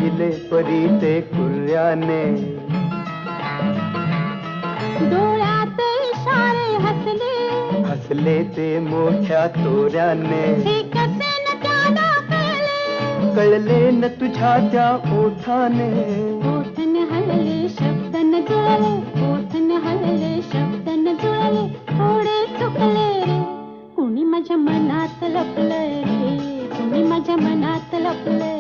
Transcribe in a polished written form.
पाहिले परी ते कुर्याने, डोळ्यात इशारे हसले, हसले ते मोठ्या तोऱ्याने. हे कसे न त्याला कळले, कळले न तुझ्या त्या ओठाने. ओठ न हलले शब्द न जुळले, ओठ न हलले शब्द न जुळले, थोडे चुकले रे. कुणी माझ्या मनात लपलंय रे, कुणी माझ्या मनात लपलंय.